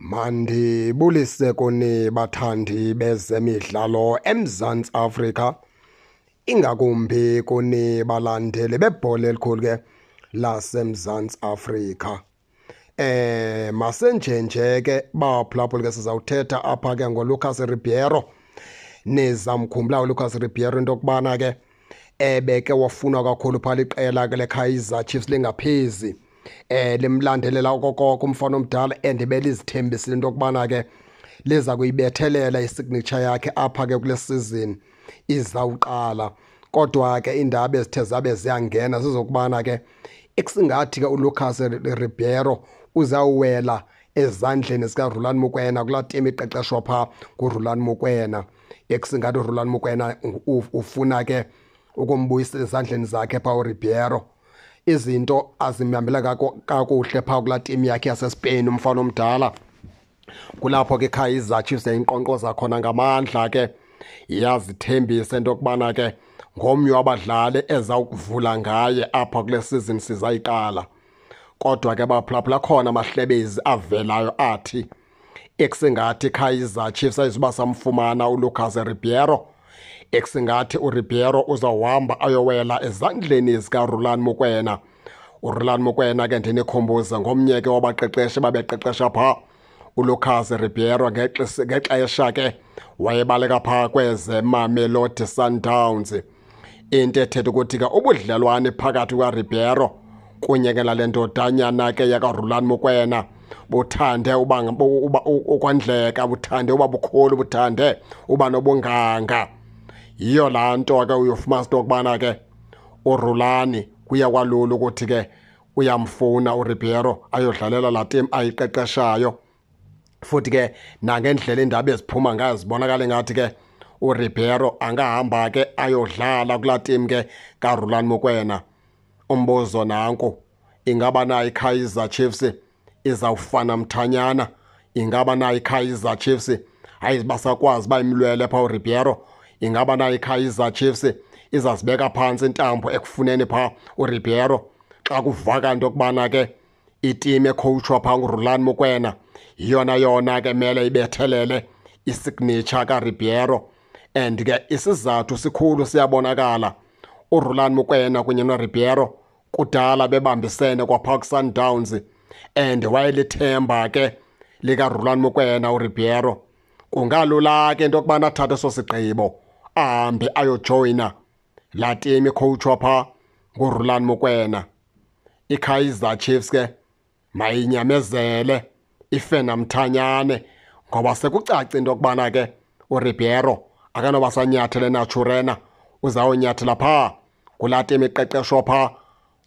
Mandibulise kuni bathandi bezemidlalo eMzantsi Afrika, ingakumbi kuni balandeli bebhola elikhulu ke laseMzantsi Afrika. Masenjenje ke baphulaphuli ke sizawuthetha apha ke ngoLucas Ribeiro. Nizamkhumbula uLucas Ribeiro into yokubana ke ebeke wafunwa kakhulu phaa liqela ke leKaizer Chiefs lingaphezi. Limlandelela okokoko umfana omdala belizithembisile into yokubana ke liza kuyibethelela isignature yakhe apha ke kule season izawuqala. Kodwa ke iindaba ezithe zabe ziyangena zizokubana ke ekusingathi ke uLucas Ribeiro uzawuwela ezandleni zikaRhulani Mokwena kulaa timu iqeqeshwa phaa nguRhulani Mokwena. Ekusingathi uRhulani Mokwena ufuna ke ukumbuyisela ezandleni zakhe phaa uRibeiro. Izinto azimhambela kakuhle phaa kulaa timu yakhe yaseSpain umfana omdala. Kulapho ke iKaizer Chiefs yayinkqonkqoza khona ngamandla ke yazithembisa into yokubana ke ngomnye wabadlali ezawukuvula ngaye apha kule season sizayiqala. Kodwa ke baphulaphula khona amahlebezi avelayo athi ekusingathi iKaizer Chiefs ayizuba samfumana uLucas Ribeiro. Ekusingathi uRibeiro uzawuhamba ayowela ezandleni zikaRhulani Mokwena. uRhulani Mokwena ke ndinikhumbuze ngomnye ke wabaqeqeshi babeqeqesha phaa uLucas Ribeiro ngexesha ke wayebaleka phaa kwezeMamelodi Sundowns. Into ethetha ukuthi ke ubudlelwane phakathi kwaRibeiro kunye ke nale ndodanyana ke yakaRhulani Mokwena buthande ukwandleka, buthande uba bukhulu, buthande uba nobunganga. Yiyo laa nto ke uyofumana into yokubana ke uRhulani kuya kwalula ukuthi ke uyamfuna uRibeiro ayodlalela laa timu ayiqeqeshayo. Futhi ke nangendlela iindaba eziphuma ngayo zibonakala ngathi ke uRibeiro angahamba ke ayodlala kulaa timu ke kaRhulani Mokwena. Umbuzo nanku, ingaba nayo iKaizer Chiefs izawufana mthanyana? Ingaba nayo iKaizer Chiefs basakwazi uba imlwele phaa uRibeiro? Ingaba nayo iKaizer Chiefs izazibeka phantsi intambo ekufuneni phaa uRibeiro xa kuvaka into yokubana ke itimu ekhowutshwa phaa nguRhulani Mokwena yona ke mele ibethelele isignature kaRibeiro? And ke isizathu sikhulu siyabonakala. uRhulani Mokwena kunye noRibeiro kudala bebambisene kwaphaa kuSundowns and wayelithemba ke likaRhulani Mokwena uRibeiro. Kungalula ke into yokubana athathe eso sigqibo ahambe ayojoyina laa timu ikhowutshwa phaa nguRhulani Mokwena. IKaizer Chiefs ke mayinyamezele ife namthanyane, ngoba sekucaca into yokubana ke uRibeiro akanoba sanyathele naturena, uzawunyathela phaa kulaa timu iqeqeshwa phaa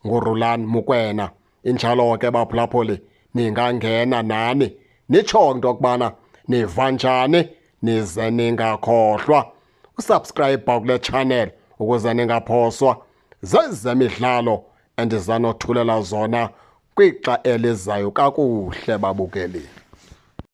nguRhulani Mokwena. Injalo ke baphulaphuli, ningangena nani nitsho into yokubana niva njani, nize ningakhohlwa usubscribe kule channel ukuze ningaphoswa zezemidlalo endizanothulela zona kwixa elizayo kakuhle babukeli.